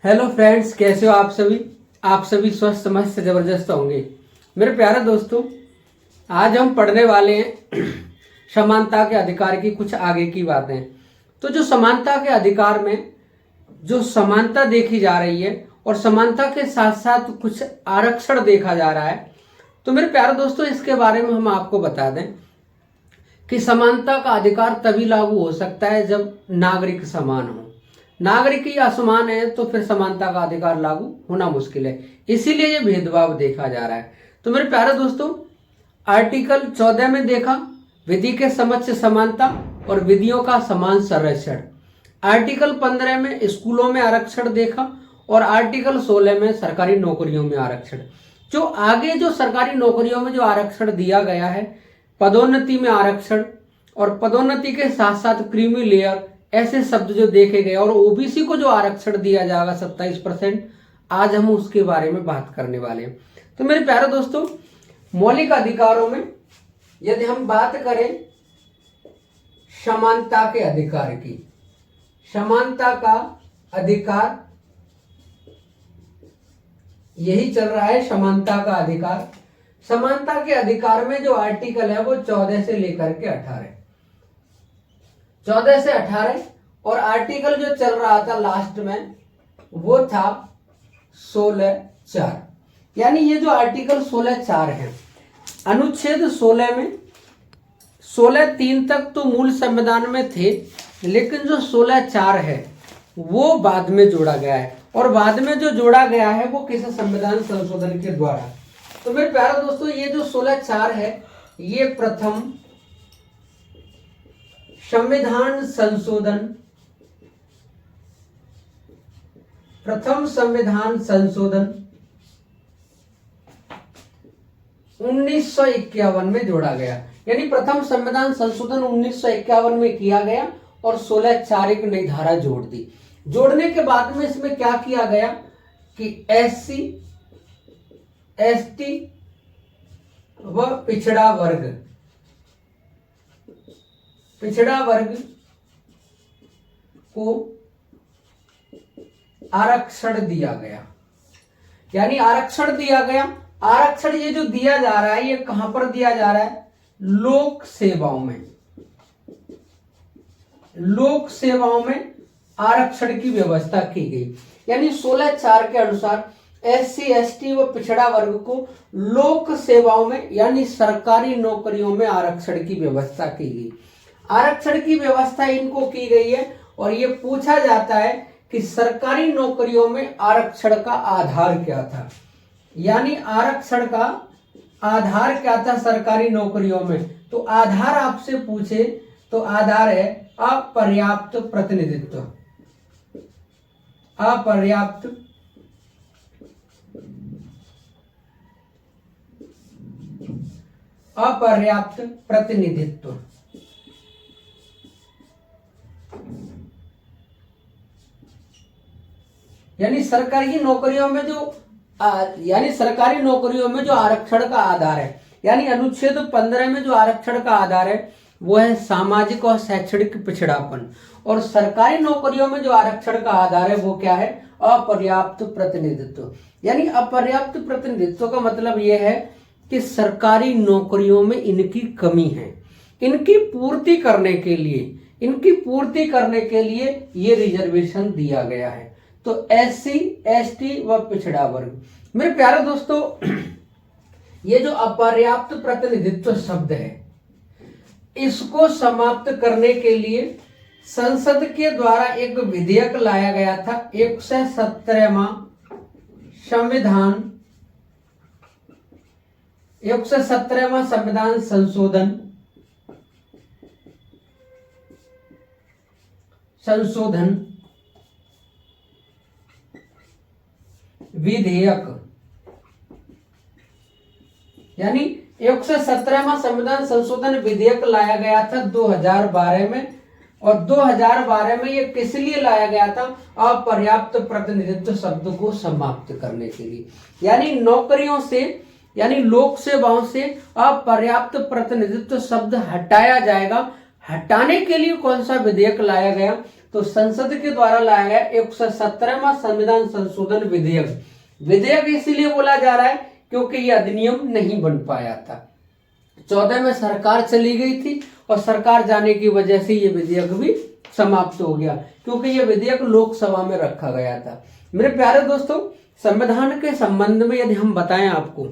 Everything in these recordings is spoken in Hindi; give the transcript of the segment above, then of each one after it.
हेलो फ्रेंड्स, कैसे हो आप सभी स्वस्थ मस्त जबरदस्त होंगे। मेरे प्यारे दोस्तों, आज हम पढ़ने वाले हैं समानता के अधिकार की कुछ आगे की बातें। तो जो समानता के अधिकार में जो समानता देखी जा रही है और समानता के साथ साथ कुछ आरक्षण देखा जा रहा है, तो मेरे प्यारे दोस्तों इसके बारे में हम आपको बता दें कि समानता का अधिकार तभी लागू हो सकता है जब नागरिक समान हो। नागरिक ही असमान है तो फिर समानता का अधिकार लागू होना मुश्किल है, इसीलिए ये भेदभाव देखा जा रहा है। तो मेरे प्यारे दोस्तों, आर्टिकल 14 में देखा विधि के समक्ष समानता और विधियों का समान संरक्षण। आर्टिकल 15 में स्कूलों में आरक्षण देखा और आर्टिकल 16 में सरकारी नौकरियों में आरक्षण। जो आगे जो सरकारी नौकरियों में जो आरक्षण दिया गया है, पदोन्नति में आरक्षण और पदोन्नति के साथ साथ क्रीमी लेयर, ऐसे शब्द जो देखे गए, और ओबीसी को जो आरक्षण दिया जाएगा 27%, आज हम उसके बारे में बात करने वाले हैं। तो मेरे प्यारे दोस्तों, मौलिक अधिकारों में यदि हम बात करें समानता के अधिकार की, समानता का अधिकार यही चल रहा है, समानता का अधिकार। समानता के अधिकार में जो आर्टिकल है वो 14 से लेकर के 18, 14 से 18, और आर्टिकल जो चल रहा था लास्ट में वो था 16(4). यानी ये जो आर्टिकल 16(4) है, अनुच्छेद 16 में 16(3) तक तो मूल संविधान में थे, लेकिन जो 16(4) है वो बाद में जोड़ा गया है, और बाद में जो जोड़ा गया है वो किसी संविधान संशोधन के द्वारा। तो मेरे प्यारे दोस्तों, ये जो 16(4) है ये प्रथम संविधान संशोधन, प्रथम संविधान संशोधन 1951 में जोड़ा गया। यानी प्रथम संविधान संशोधन 1951 में किया गया और 16(4) एक नई धारा जोड़ दी। जोड़ने के बाद में इसमें क्या किया गया कि SC, ST व पिछड़ा वर्ग को आरक्षण दिया गया। यानी आरक्षण दिया गया। आरक्षण ये जो दिया जा रहा है ये कहां पर दिया जा रहा है? लोक सेवाओं में। लोक सेवाओं में आरक्षण की व्यवस्था की गई। यानी 16(4) के अनुसार SC, ST व पिछड़ा वर्ग को लोक सेवाओं में यानी सरकारी नौकरियों में आरक्षण की व्यवस्था की गई। आरक्षण की व्यवस्था इनको की गई है, और ये पूछा जाता है कि सरकारी नौकरियों में आरक्षण का आधार क्या था। यानी आरक्षण का आधार क्या था सरकारी नौकरियों में? तो आधार आपसे पूछे तो आधार है अपर्याप्त प्रतिनिधित्व। अपर्याप्त प्रतिनिधित्व। यानी सरकारी नौकरियों में जो आरक्षण का आधार है, यानी अनुच्छेद 15 में जो आरक्षण का आधार है वो है सामाजिक और शैक्षणिक पिछड़ापन, और सरकारी नौकरियों में जो आरक्षण का आधार है वो क्या है? अपर्याप्त प्रतिनिधित्व। यानी अपर्याप्त प्रतिनिधित्व का मतलब यह है कि सरकारी नौकरियों में इनकी कमी है। इनकी पूर्ति करने के लिए ये रिजर्वेशन दिया गया है। तो SC, ST व पिछड़ा वर्ग। मेरे प्यारे दोस्तों, ये जो अपर्याप्त प्रतिनिधित्व शब्द है इसको समाप्त करने के लिए संसद के द्वारा एक विधेयक लाया गया था, 117वां संविधान संशोधन विधेयक। यानी 117वां संविधान संशोधन विधेयक लाया गया था 2012 में, और 2012 में ये किस लिए लाया गया था? अपर्याप्त प्रतिनिधित्व शब्द को समाप्त करने के लिए। यानी नौकरियों से, यानी लोक सेवाओं से अपर्याप्त प्रतिनिधित्व शब्द हटाया जाएगा। हटाने के लिए कौन सा विधेयक लाया गया? तो संसद के द्वारा लाया गया 117वां संविधान संशोधन विधेयक। विधेयक इसीलिए बोला जा रहा है क्योंकि यह अधिनियम नहीं बन पाया था। 14 में सरकार चली गई थी और सरकार जाने की वजह से ये विधेयक भी समाप्त हो गया, क्योंकि यह विधेयक लोकसभा में रखा गया था। मेरे प्यारे दोस्तों, संविधान के संबंध में यदि हम बताएं आपको,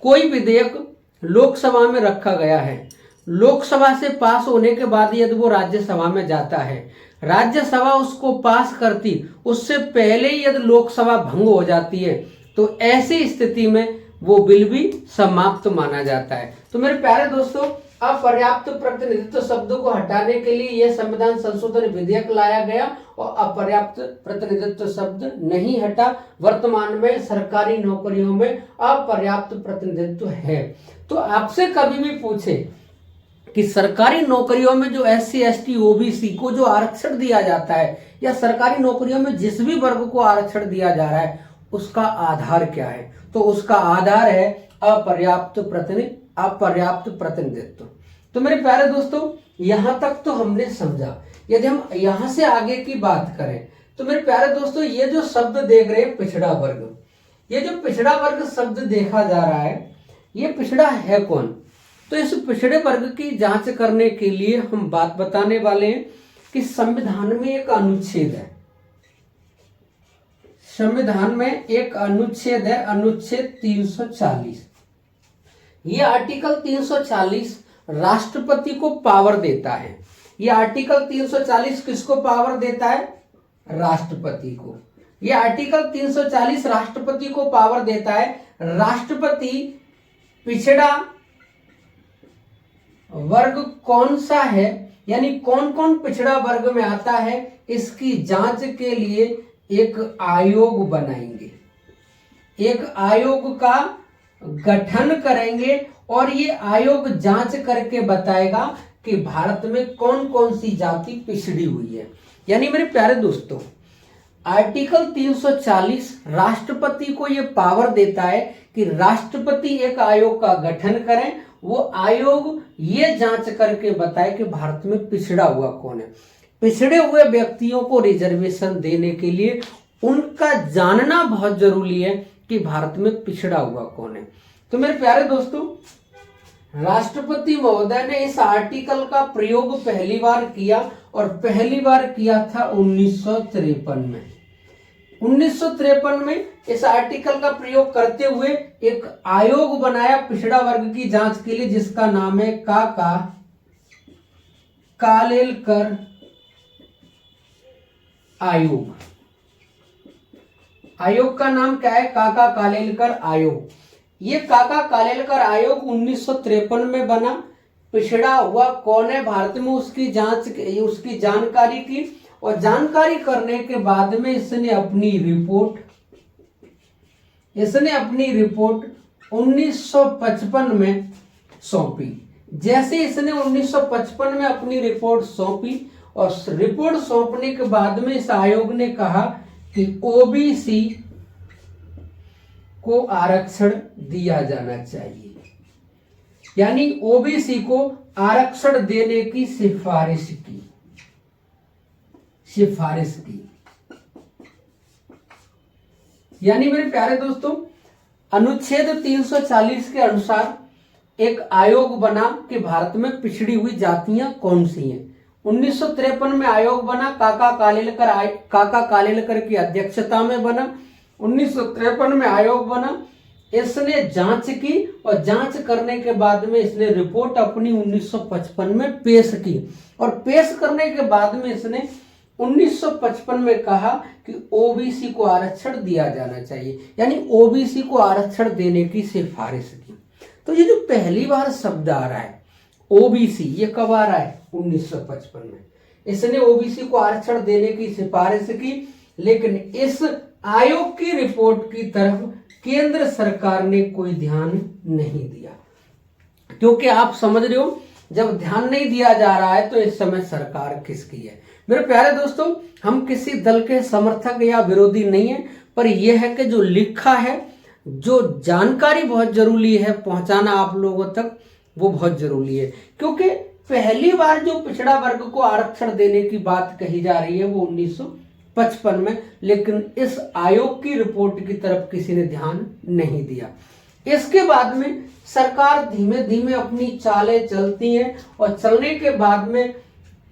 कोई विधेयक लोकसभा में रखा गया है, लोकसभा से पास होने के बाद यदि वो राज्यसभा में जाता है, राज्यसभा उसको पास करती, उससे पहले ही यदि लोकसभा भंग हो जाती है, तो ऐसी स्थिति में वो बिल भी समाप्त माना जाता है। तो मेरे प्यारे दोस्तों, अपर्याप्त प्रतिनिधित्व शब्द को हटाने के लिए यह संविधान संशोधन विधेयक लाया गया और अपर्याप्त प्रतिनिधित्व शब्द नहीं हटा। वर्तमान में सरकारी नौकरियों में अपर्याप्त प्रतिनिधित्व है। तो आपसे कभी भी पूछे कि सरकारी नौकरियों में जो SC ST OBC को जो आरक्षण दिया जाता है, या सरकारी नौकरियों में जिस भी वर्ग को आरक्षण दिया जा रहा है, उसका आधार क्या है? तो उसका आधार है अपर्याप्त प्रतिनिधित्व। तो मेरे प्यारे दोस्तों, यहां तक तो हमने समझा। यदि हम यहां से आगे की बात करें तो मेरे प्यारे दोस्तों, ये जो शब्द देख रहे हैं पिछड़ा वर्ग, ये जो पिछड़ा वर्ग शब्द देखा जा रहा है, ये पिछड़ा है कौन? तो इस पिछड़े वर्ग की जांच करने के लिए हम बात बताने वाले हैं कि संविधान में एक अनुच्छेद है, संविधान में एक अनुच्छेद है, अनुच्छेद 340। ये आर्टिकल 340 राष्ट्रपति को पावर देता है। ये आर्टिकल 340 किसको पावर देता है? राष्ट्रपति को। ये आर्टिकल 340 राष्ट्रपति को पावर देता है। राष्ट्रपति पिछड़ा वर्ग कौन सा है, यानी कौन कौन पिछड़ा वर्ग में आता है, इसकी जांच के लिए एक आयोग बनाएंगे, एक आयोग का गठन करेंगे और ये आयोग जांच करके बताएगा कि भारत में कौन कौन सी जाति पिछड़ी हुई है। यानी मेरे प्यारे दोस्तों, आर्टिकल 340 राष्ट्रपति को ये पावर देता है कि राष्ट्रपति एक आयोग का गठन करें, वो आयोग ये जांच करके बताए कि भारत में पिछड़ा हुआ कौन है। पिछड़े हुए व्यक्तियों को रिजर्वेशन देने के लिए उनका जानना बहुत जरूरी है कि भारत में पिछड़ा हुआ कौन है। तो मेरे प्यारे दोस्तों, राष्ट्रपति महोदय ने इस आर्टिकल का प्रयोग पहली बार किया और पहली बार किया था 1953 में। 1953 में इस आर्टिकल का प्रयोग करते हुए एक आयोग बनाया पिछड़ा वर्ग की जांच के लिए, जिसका नाम है काका कालेलकर आयोग। आयोग का नाम क्या है? काका कालेलकर आयोग। ये काका कालेलकर आयोग 1953 में बना। पिछड़ा हुआ कौन है भारत में, उसकी जांच, उसकी जानकारी की, और जानकारी करने के बाद में इसने अपनी रिपोर्ट 1955 में सौंपी। जैसे इसने 1955 में अपनी रिपोर्ट सौंपी और रिपोर्ट सौंपने के बाद में इस आयोग ने कहा कि ओबीसी को आरक्षण दिया जाना चाहिए, यानी ओबीसी को आरक्षण देने की सिफारिश की। यानी मेरे प्यारे दोस्तों, अनुच्छेद 340 के अनुसार एक आयोग बना कि भारत में पिछड़ी हुई जातियां कौन सी हैं। 1953 में आयोग बना, काका कालेलकर की अध्यक्षता में बना। 1953 में आयोग बना, इसने जांच की और जांच करने के बाद में इसने रिपोर्ट अपनी 1955 में पेश की, और पेश करने के बाद में इसने 1955 में कहा कि ओबीसी को आरक्षण दिया जाना चाहिए, यानी ओबीसी को आरक्षण देने की सिफारिश की। तो ये जो पहली बार शब्द आ रहा है ओबीसी, ये कब आ रहा है? 1955 में। इसने ओबीसी को आरक्षण देने की सिफारिश की, लेकिन इस आयोग की रिपोर्ट की तरफ केंद्र सरकार ने कोई ध्यान नहीं दिया। क्योंकि आप समझ रहे हो, जब ध्यान नहीं दिया जा रहा है तो इस समय सरकार किसकी है? मेरे प्यारे दोस्तों, हम किसी दल के समर्थक या विरोधी नहीं है, पर यह है कि जो लिखा है, जो जानकारी बहुत जरूरी है पहुंचाना आप लोगों तक, वो बहुत जरूरी है। क्योंकि पहली बार जो पिछड़ा वर्ग को आरक्षण देने की बात कही जा रही है वो 1955 में, लेकिन इस आयोग की रिपोर्ट की तरफ किसी ने ध्यान नहीं दिया। इसके बाद में सरकार धीमे धीमे अपनी चालें चलती हैं और चलने के बाद में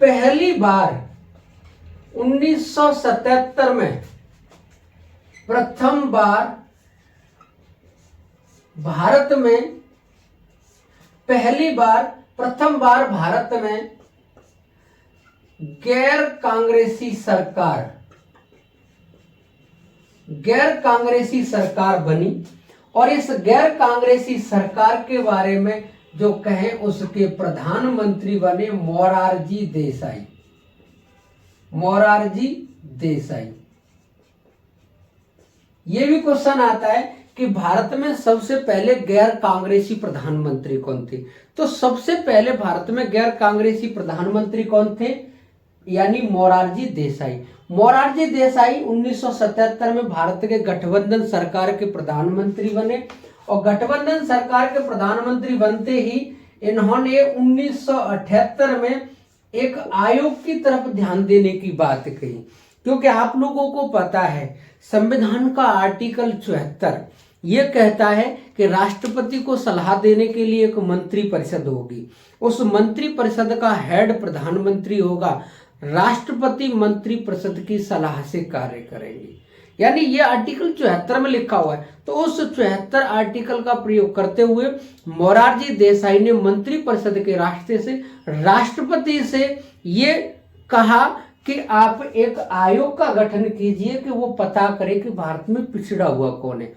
पहली बार 1977 में प्रथम बार भारत में गैर कांग्रेसी सरकार बनी और इस गैर कांग्रेसी सरकार के बारे में जो कहें उसके प्रधानमंत्री बने मोरारजी देसाई। ये भी क्वेश्चन आता है कि भारत में सबसे पहले गैर कांग्रेसी प्रधानमंत्री कौन थे? तो सबसे पहले भारत में गैर कांग्रेसी प्रधानमंत्री कौन थे? यानी मोरारजी देसाई। मोरारजी देसाई 1977 में भारत के गठबंधन सरकार के प्रधानमंत्री बने और गठबंधन सरकार के प्रधानमंत्री बनते ही इन्होंने 1978 में एक आयोग की तरफ ध्यान देने की बात कही, क्योंकि आप लोगों को पता है संविधान का आर्टिकल 74 ये कहता है कि राष्ट्रपति को सलाह देने के लिए एक मंत्री परिषद होगी, उस मंत्री परिषद का हेड प्रधानमंत्री होगा, राष्ट्रपति मंत्री परिषद की सलाह से कार्य करेंगे। यानी ये आर्टिकल 74 में लिखा हुआ है। तो उस 74 आर्टिकल का प्रयोग करते हुए मोरारजी देसाई ने मंत्री परिषद के रास्ते से राष्ट्रपति से ये कहा कि आप एक आयोग का गठन कीजिए कि वो पता करे कि भारत में पिछड़ा हुआ कौन है।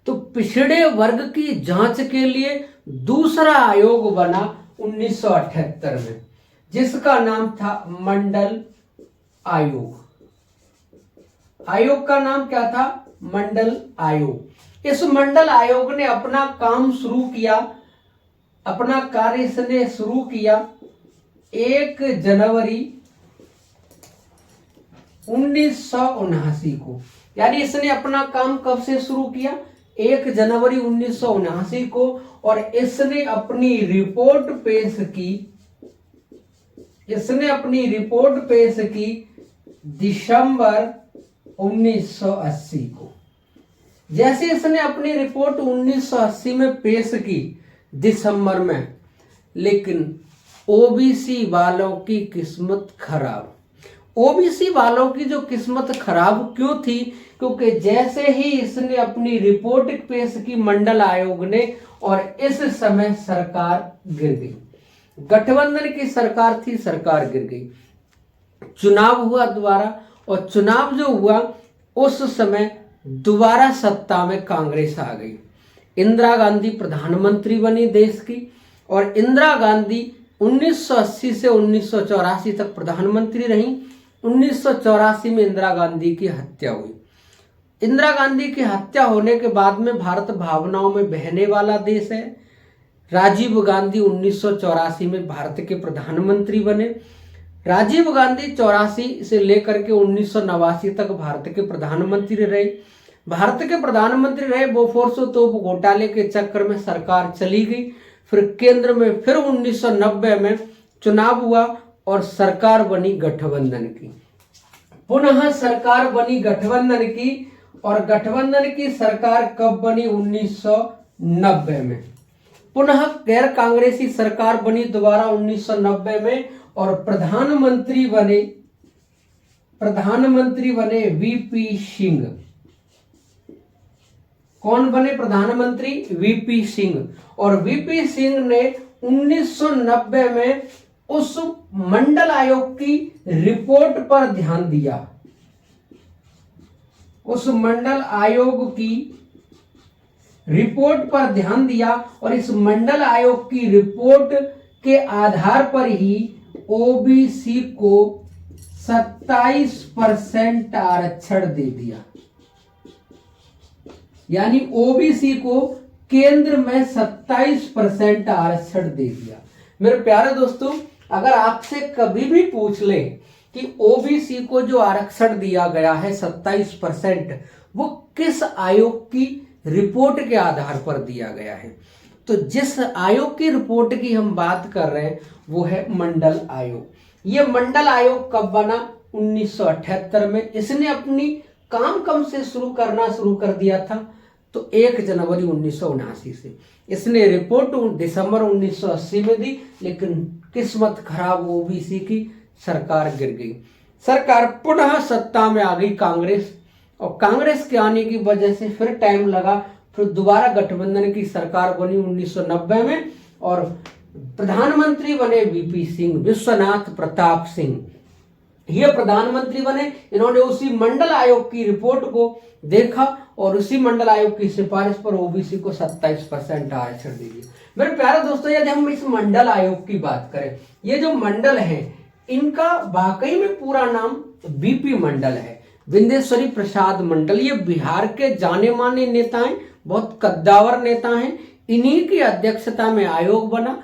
तो पिछड़े वर्ग की जांच के लिए दूसरा आयोग बना 1978 में, जिसका नाम था मंडल आयोग। आयोग का नाम क्या था? मंडल आयोग। इस मंडल आयोग ने अपना काम शुरू किया, अपना कार्य इसने शुरू किया 1 जनवरी 1979 को। यानी इसने अपना काम कब से शुरू किया? 1 जनवरी 1979 को। और इसने अपनी रिपोर्ट पेश की दिसंबर 1980 को। जैसे इसने अपनी रिपोर्ट 1980 में पेश की दिसंबर में, लेकिन ओबीसी वालों की किस्मत खराब। ओबीसी वालों की जो किस्मत खराब क्यों थी? क्योंकि जैसे ही इसने अपनी रिपोर्ट पेश की मंडल आयोग ने, और इस समय सरकार गिर गई। गठबंधन की सरकार थी, सरकार गिर गई। चुनाव हुआ दोबारा, और चुनाव जो हुआ उस समय दोबारा सत्ता में कांग्रेस आ गई। इंदिरा गांधी प्रधानमंत्री बनी देश की, और इंदिरा गांधी 1980 से 1984 तक प्रधानमंत्री रहीं। 1984 में इंदिरा गांधी की हत्या हुई। इंदिरा गांधी की हत्या होने के बाद में भारत भावनाओं में बहने वाला देश है। राजीव गांधी 1984 में भारत के प्रधानमंत्री बने। राजीव गांधी 84 से लेकर के 1989 तक भारत के प्रधानमंत्री रहे। भारत के प्रधानमंत्री रहे, बोफोर्स तोप घोटाले के चक्कर में सरकार चली गई। फिर केंद्र में फिर 1990 में चुनाव हुआ और सरकार बनी गठबंधन की। पुनः सरकार बनी गठबंधन की, और गठबंधन की सरकार कब बनी? 1990 में। पुनः गैर कांग्रेसी सरकार बनी दोबारा 1990 में, और प्रधानमंत्री बने वीपी सिंह। कौन बने प्रधानमंत्री? वीपी सिंह। और वीपी सिंह ने 1990 में उस मंडल आयोग की रिपोर्ट पर ध्यान दिया। उस मंडल आयोग की रिपोर्ट पर ध्यान दिया, और इस मंडल आयोग की रिपोर्ट के आधार पर ही ओबीसी को 27% आरक्षण दे दिया। यानी ओबीसी को केंद्र में 27% आरक्षण दे दिया। मेरे प्यारे दोस्तों, अगर आपसे कभी भी पूछ ले कि ओबीसी को जो आरक्षण दिया गया है 27%, वो किस आयोग की रिपोर्ट के आधार पर दिया गया है, तो जिस आयोग की रिपोर्ट की हम बात कर रहे हैं वो है मंडल आयोग। ये मंडल आयोग कब बना? 1978 में। इसने अपनी काम कब से शुरू कर दिया था? तो 1 जनवरी 1979 से। इसने रिपोर्ट दिसंबर 1980 में दी, लेकिन किस्मत खराब, ओबीसी की सरकार गिर गई। सरकार पुनः सत्ता में आ गई कांग्रेस, और कांग्रेस के आने की वजह से फिर टाइम लगा, फिर दोबारा गठबंधन की सरकार बनी 1990 में, और प्रधानमंत्री बने वीपी सिंह, विश्वनाथ प्रताप सिंह। ये प्रधानमंत्री बने। इन्होंने उसी मंडल आयोग की रिपोर्ट को देखा और उसी मंडल आयोग की सिफारिश पर ओबीसी को 27% आरक्षण दे दिया। मेरे प्यारे दोस्तों, यदि हम इस मंडल आयोग की बात करें, ये जो मंडल है इनका वाकई में पूरा नाम बीपी मंडल है, विंदेश्वरी प्रसाद मंडल। ये बिहार के जाने माने नेता हैं, बहुत कद्दावर नेता हैं। इन्हीं की अध्यक्षता में आयोग बना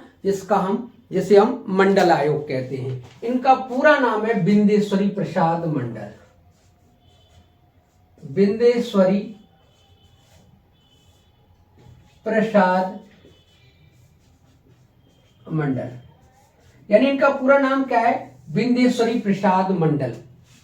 जिसे हम मंडल आयोग कहते हैं। इनका पूरा नाम है विंदेश्वरी प्रसाद मंडल। विंदेश्वरी प्रसाद मंडल, यानी इनका पूरा नाम क्या है? विंदेश्वरी प्रसाद मंडल,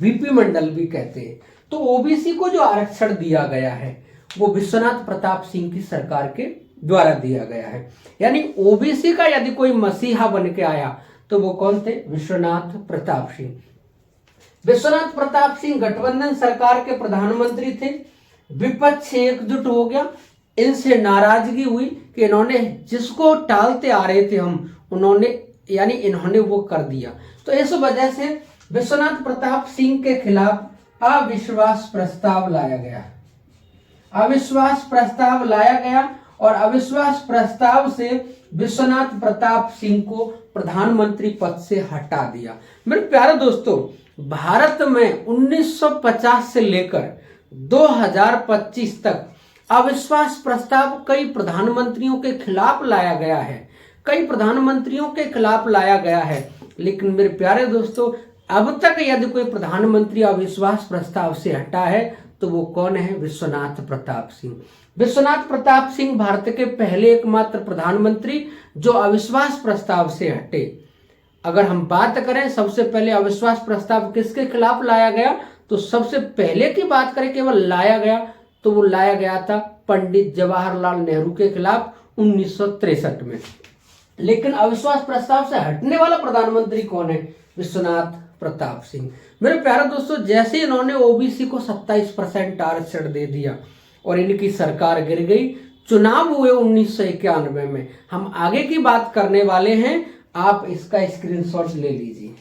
वीपी मंडल भी कहते हैं। तो ओबीसी को जो आरक्षण दिया गया है वो विश्वनाथ प्रताप सिंह की सरकार के द्वारा दिया गया है। यानी ओबीसी का यदि कोई मसीहा बन के आया तो वो कौन थे? विश्वनाथ प्रताप सिंह। विश्वनाथ प्रताप सिंह गठबंधन सरकार के प्रधानमंत्री थे। विपक्ष एकजुट हो गया, इनसे नाराजगी हुई कि इन्होंने जिसको टालते आ रहे थे इन्होंने वो कर दिया। तो इस वजह से विश्वनाथ प्रताप सिंह के खिलाफ अविश्वास प्रस्ताव लाया गया। अविश्वास प्रस्ताव लाया गया और अविश्वास प्रस्ताव से विश्वनाथ प्रताप सिंह को प्रधानमंत्री पद से हटा दिया। मेरे प्यारे दोस्तों, भारत में 1950 से लेकर 2025 तक अविश्वास प्रस्ताव कई प्रधानमंत्रियों के खिलाफ लाया गया है, लेकिन मेरे प्यारे दोस्तों, अब तक यदि कोई प्रधानमंत्री अविश्वास प्रस्ताव से हटा है तो वो कौन है? विश्वनाथ प्रताप सिंह। विश्वनाथ प्रताप सिंह भारत के पहले एकमात्र प्रधानमंत्री जो अविश्वास प्रस्ताव से हटे। अगर हम बात करें सबसे पहले अविश्वास प्रस्ताव किसके खिलाफ लाया गया, तो सबसे पहले की बात करें केवल लाया गया तो वो लाया गया था पंडित जवाहरलाल नेहरू के खिलाफ 1963 में। लेकिन अविश्वास प्रस्ताव से हटने वाला प्रधानमंत्री कौन है? विश्वनाथ प्रताप सिंह। मेरे प्यारे दोस्तों, जैसे इन्होंने ओबीसी को 27% आरक्षण दे दिया और इनकी सरकार गिर गई, चुनाव हुए 1991 में। हम आगे की बात करने वाले हैं, आप इसका स्क्रीनशॉट ले लीजिए।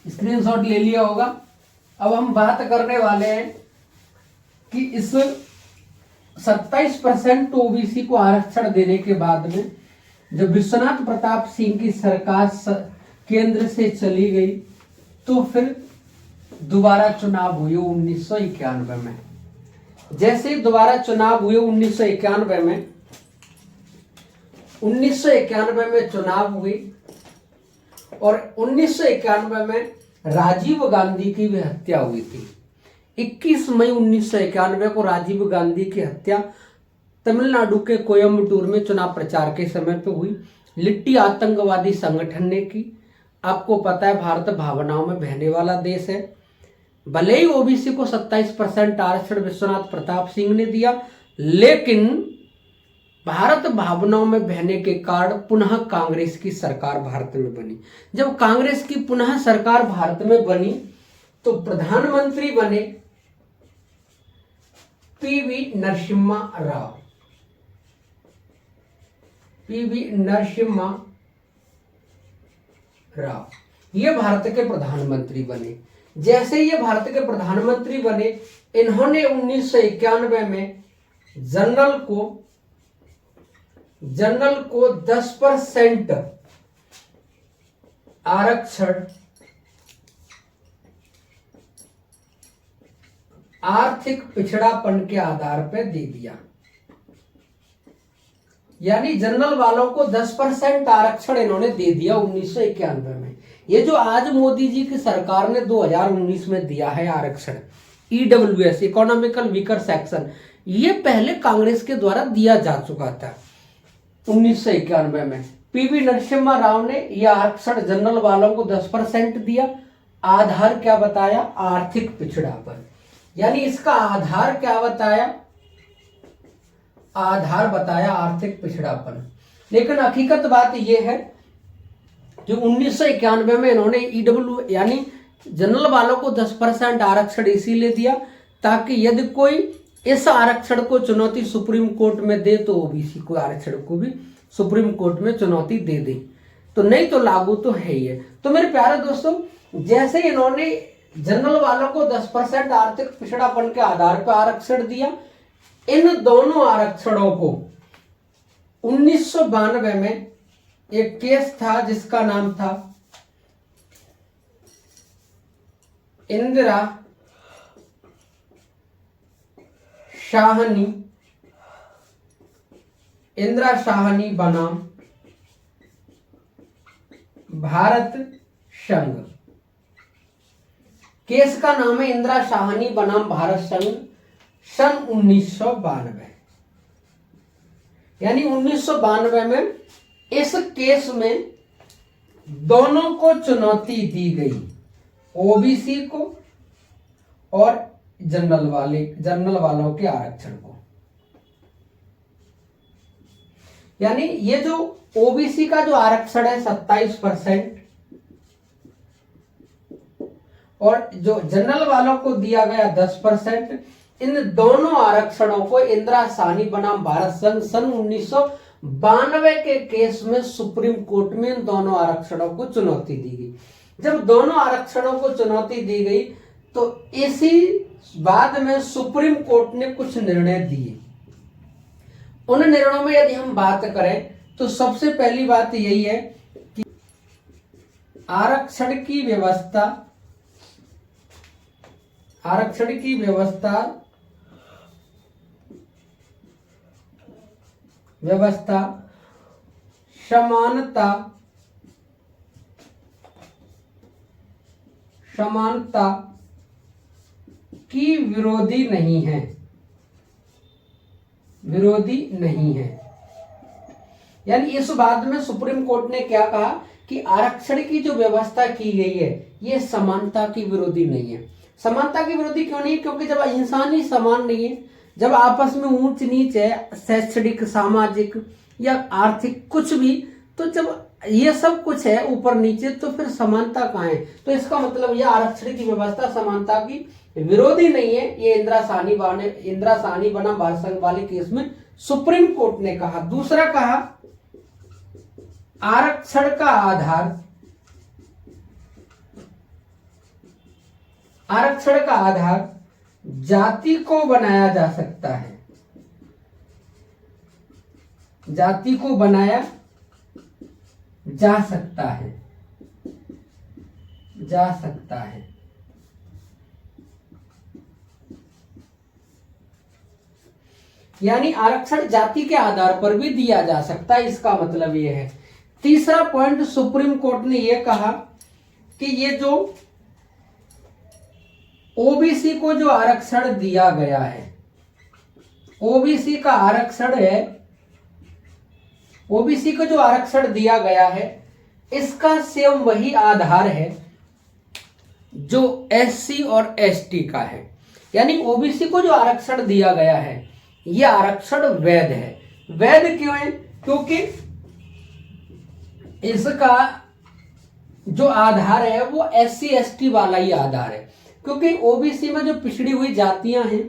स्क्रीनशॉट ले लिया होगा। अब हम बात करने वाले हैं कि इस 27% ओबीसी को आरक्षण देने के बाद में जब विश्वनाथ प्रताप सिंह की सरकार केंद्र से चली गई तो फिर दोबारा चुनाव हुए 1991 में। जैसे दोबारा चुनाव हुए 1991 में चुनाव हुए और 1991 में राजीव गांधी की भी हत्या हुई थी। 21 मई 1991 को राजीव गांधी की हत्या तमिलनाडु के कोयम्बटूर में चुनाव प्रचार के समय पे हुई। लिट्टी आतंकवादी संगठन ने की। आपको पता है भारत भावनाओं में बहने वाला देश है। भले ही ओबीसी को 27% आरक्षण विश्वनाथ प्रताप सिंह ने दिया, लेकिन भारत भावनाओं में बहने के कारण पुनः कांग्रेस की सरकार भारत में बनी। जब कांग्रेस की पुनः सरकार भारत में बनी तो प्रधानमंत्री बने पीवी नरसिम्हा राव। ये भारत के प्रधानमंत्री बने। जैसे ये भारत के प्रधानमंत्री बने, इन्होंने 1991 में जनरल को 10% आरक्षण आर्थिक पिछड़ापन के आधार पर दे दिया। यानी जनरल वालों को 10% आरक्षण इन्होंने दे दिया 1991 में। ये जो आज मोदी जी की सरकार ने 2019 में दिया है आरक्षण, ईडब्ल्यूएस, इकोनॉमिकल वीकर सेक्शन, ये पहले कांग्रेस के द्वारा दिया जा चुका था 1991 में। पीवी नरसिम्हा राव ने यह आरक्षण जनरल वालों को 10% दिया। आधार क्या बताया? आर्थिक पिछड़ापन। यानी इसका आधार क्या बताया? आधार बताया आर्थिक पिछड़ापन। लेकिन हकीकत बात यह है जो 1991 में इन्होंने ईडब्ल्यू यानी जनरल वालों को 10% आरक्षण इसीलिए दिया ताकि यदि कोई इस आरक्षण को चुनौती सुप्रीम कोर्ट में दे तो ओबीसी को आरक्षण को भी सुप्रीम कोर्ट में चुनौती दे दे, तो नहीं तो लागू तो है ही है। तो मेरे प्यारे दोस्तों, जैसे इन्होंने जनरल वालों को 10% आर्थिक पिछड़ापन के आधार पर आरक्षण दिया, इन दोनों आरक्षणों को 1992 में एक केस था जिसका नाम था इंदिरा शाहनी बनाम भारत संघ। केस का नाम है इंदिरा शाहनी बनाम भारत संघ, सन 1992। यानी 1992 में इस केस में दोनों को चुनौती दी गई, ओबीसी को और जनरल वालों के आरक्षण को। यानी ये जो ओबीसी का जो आरक्षण है 27% और जो जनरल वालों को दिया गया 10%, इन दोनों आरक्षणों को इंदिरा शाहनी बनाम भारत संघ सन 1992 के केस में सुप्रीम कोर्ट में इन दोनों आरक्षणों को चुनौती दी गई। जब दोनों आरक्षणों को चुनौती दी गई तो इसी बाद में सुप्रीम कोर्ट ने कुछ निर्णय दिए। उन निर्णयों में यदि हम बात करें तो सबसे पहली बात यही है कि आरक्षण की व्यवस्था समानता की विरोधी नहीं है। यानी इस बात में सुप्रीम कोर्ट ने क्या कहा कि आरक्षण की जो व्यवस्था की गई है ये समानता की विरोधी नहीं है। समानता की विरोधी क्यों नहीं है? क्योंकि जब इंसान ही समान नहीं है, जब आपस में ऊंच नीच है, शैक्षणिक, सामाजिक या आर्थिक कुछ भी, तो जब ये सब कुछ है ऊपर नीचे, तो फिर समानता कहाँ है? तो इसका मतलब यह आरक्षण की व्यवस्था समानता की विरोधी नहीं है। ये इंदिरा शाहनी बनाम भारत संघ वाले केस में सुप्रीम कोर्ट ने कहा। दूसरा कहा आरक्षण का आधार जाति को बनाया जा सकता है। जाति को बनाया जा सकता है। यानी आरक्षण जाति के आधार पर भी दिया जा सकता है, इसका मतलब यह है। तीसरा पॉइंट सुप्रीम कोर्ट ने यह कहा कि ये जो ओबीसी को जो आरक्षण दिया गया है, ओबीसी का आरक्षण है, ओबीसी को जो आरक्षण दिया गया है इसका सेम वही आधार है जो एससी और एसटी का है। यानी ओबीसी को जो आरक्षण दिया गया है यह आरक्षण वैध है। वैध क्यों है? क्योंकि इसका जो आधार है वो एससी एसटी वाला ही आधार है। क्योंकि ओबीसी में जो पिछड़ी हुई जातियां हैं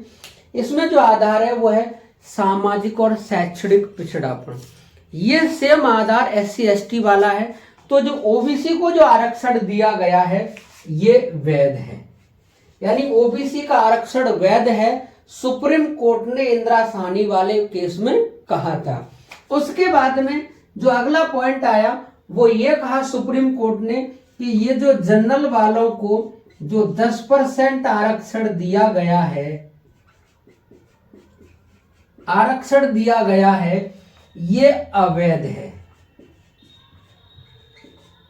इसमें जो आधार है वो है सामाजिक और शैक्षणिक पिछड़ापन। ये सेम आधार एससी एसटी वाला है। तो जो ओबीसी को जो आरक्षण दिया गया है ये वैध है। यानी ओबीसी का आरक्षण वैध है, सुप्रीम कोर्ट ने इंदिरा शाहनी वाले केस में कहा था। उसके बाद में जो अगला पॉइंट आया वो ये कहा सुप्रीम कोर्ट ने कि ये जो जनरल वालों को जो 10% आरक्षण दिया गया है ये अवैध है।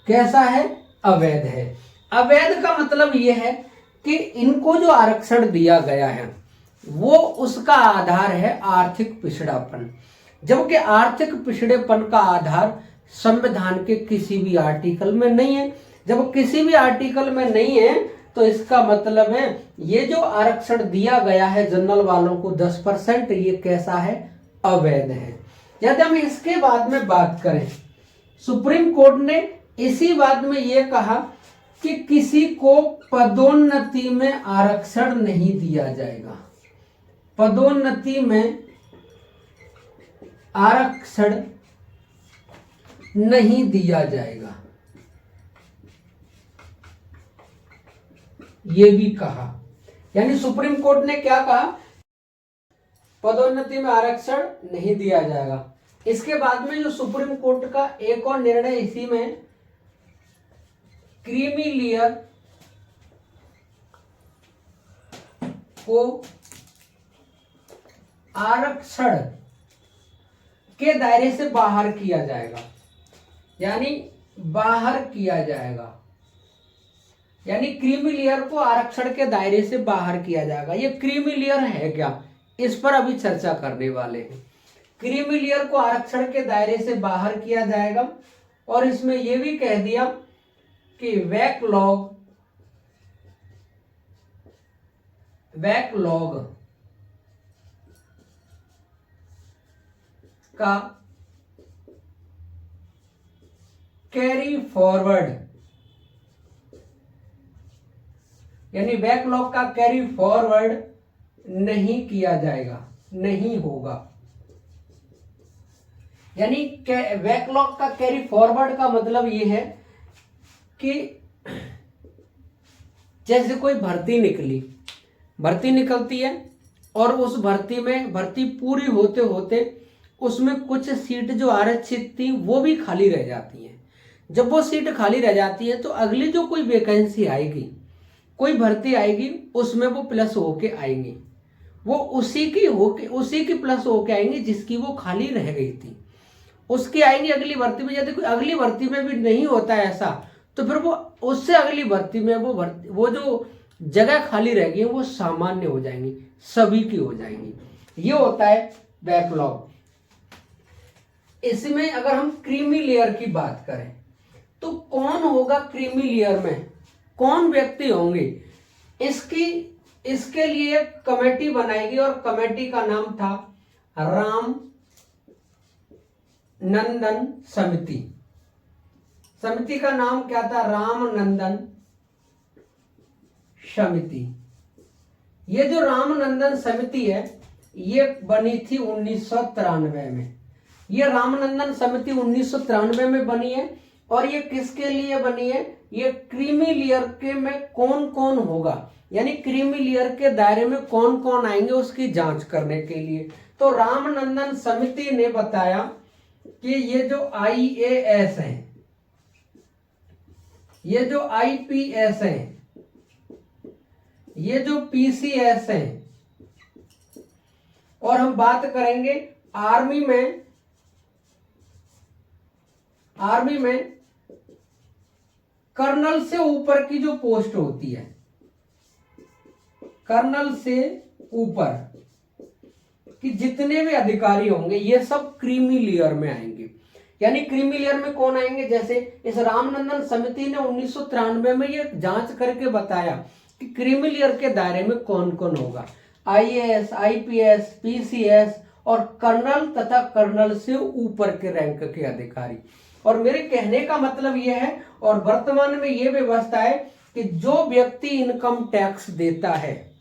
कैसा है? अवैध है। अवैध का मतलब यह है कि इनको जो आरक्षण दिया गया है वो उसका आधार है आर्थिक पिछड़ापन। जबकि आर्थिक पिछड़ेपन का आधार संविधान के किसी भी आर्टिकल में नहीं है। जब किसी भी आर्टिकल में नहीं है तो इसका मतलब है ये जो आरक्षण दिया गया है जनरल वालों को 10%, ये कैसा है, अवैध है। यदि हम इसके बाद में बात करें, सुप्रीम कोर्ट ने इसी बात में ये कहा कि किसी को पदोन्नति में आरक्षण नहीं दिया जाएगा, पदोन्नति में आरक्षण नहीं दिया जाएगा, ये भी कहा। यानी सुप्रीम कोर्ट ने क्या कहा, पदोन्नति में आरक्षण नहीं दिया जाएगा। इसके बाद में जो सुप्रीम कोर्ट का एक और निर्णय इसी में, क्रीमी लेयर को आरक्षण के दायरे से बाहर किया जाएगा, यानी बाहर किया जाएगा, यानी क्रीमी लेयर को आरक्षण के दायरे से बाहर किया जाएगा। ये क्रीमी लेयर है क्या, इस पर अभी चर्चा करने वाले हैं। क्रीमी लेयर को आरक्षण के दायरे से बाहर किया जाएगा और इसमें यह भी कह दिया कि बैकलॉग का कैरी फॉरवर्ड, यानी बैकलॉग का कैरी फॉरवर्ड नहीं किया जाएगा, नहीं होगा। यानी बैकलॉग का कैरी फॉरवर्ड का मतलब ये है कि जैसे कोई भर्ती निकलती है और उस भर्ती पूरी होते होते उसमें कुछ सीट जो आरक्षित थी वो भी खाली रह जाती हैं। जब वो सीट खाली रह जाती है तो अगली जो कोई वैकेंसी आएगी, कोई भर्ती आएगी, उसमें वो प्लस होके आएंगी, वो उसी की प्लस होके आएंगी जिसकी वो खाली रह गई थी, उसकी आएंगी अगली भर्ती में। यदि कोई अगली भर्ती में भी नहीं होता है ऐसा, तो फिर वो उससे अगली भर्ती में वो जो जगह खाली रह गई वो सामान्य हो जाएंगी, सभी की हो जाएंगी। ये होता है बैकलॉग। इसमें अगर हम क्रीमी लेयर की बात करें तो कौन होगा क्रीमी लेयर में, कौन व्यक्ति होंगे, इसके लिए कमेटी बनाएगी और कमेटी का नाम था राम नंदन समिति। समिति का नाम क्या था, राम नंदन समिति। ये जो राम नंदन समिति है ये बनी थी 1993 में। ये रामनंदन समिति 1993 में बनी है और ये किसके लिए बनी है, ये क्रीमी लेयर के में कौन कौन होगा, यानी क्रीमी लेयर के दायरे में कौन कौन आएंगे उसकी जांच करने के लिए। तो रामनंदन समिति ने बताया कि ये जो IAS है, ये जो IPS है, ये जो PCS है, और हम बात करेंगे आर्मी में कर्नल से ऊपर की जो पोस्ट होती है, कर्नल से ऊपर कि जितने भी अधिकारी होंगे ये सब क्रीमी लेयर में आएंगे। यानी क्रीमी लेयर में कौन आएंगे, जैसे इस रामनंदन समिति ने 1993 में ये जांच करके बताया कि क्रीमी लेयर के दायरे में कौन कौन होगा, IAS, IPS, PCS और कर्नल तथा कर्नल से ऊपर के रैंक के अधिकारी। और मेरे कहने का मतलब यह है, और वर्तमान में यह व्यवस्था है कि जो व्यक्ति इनकम टैक्स देता है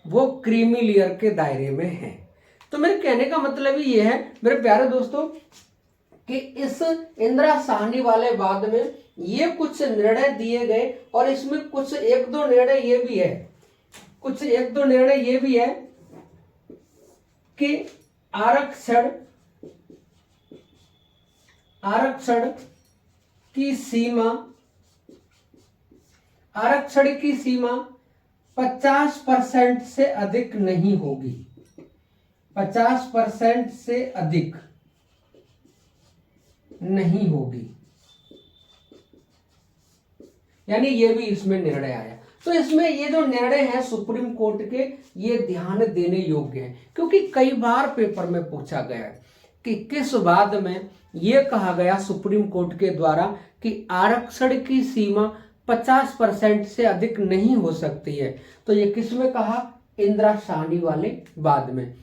वो क्रीमी लेयर के दायरे में है। तो मेरे कहने का मतलब ही यह है मेरे प्यारे दोस्तों कि इस इंदिरा साहनी वाले वाद में ये कुछ निर्णय दिए गए और इसमें कुछ एक दो निर्णय ये भी है कि आरक्षण की सीमा 50% से अधिक नहीं होगी, 50% से अधिक नहीं होगी। यानी ये भी इसमें निर्णय आया। तो इसमें ये जो निर्णय है सुप्रीम कोर्ट के, ये ध्यान देने योग्य है, क्योंकि कई बार पेपर में पूछा गया है कि किस बात में ये कहा गया सुप्रीम कोर्ट के द्वारा कि आरक्षण की सीमा 50% से अधिक नहीं हो सकती है। तो ये किस में कहा? इंदिरा साहनी वाले बाद में।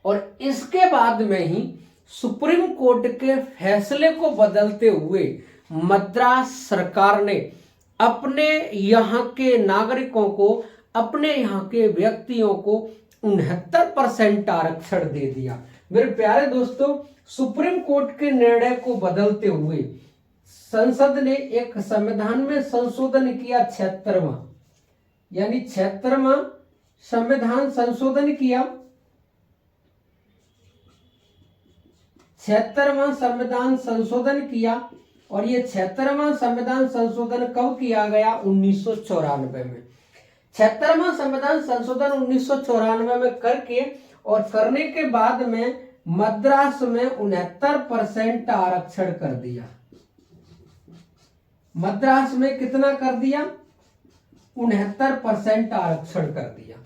और इसके बाद में ही सुप्रीम कोर्ट के फैसले को बदलते हुए मद्रास सरकार ने अपने यहाँ के नागरिकों को, अपने यहाँ के व्यक्तियों को 69% आरक्षण दे दिया। मेरे प्यारे दोस्तों, सुप्रीम कोर्ट के निर्णय को बदलते हुए संसद ने एक संविधान में संशोधन किया, 76वां, यानी 76वां संविधान संशोधन किया। 76वां संविधान संशोधन किया। और ये 76वां संविधान संशोधन कब किया गया? 1994 में। 76वां संविधान संशोधन 1994 में करके और करने के बाद में मद्रास में 69% आरक्षण कर दिया। मद्रास में कितना कर दिया? 69% आरक्षण कर दिया।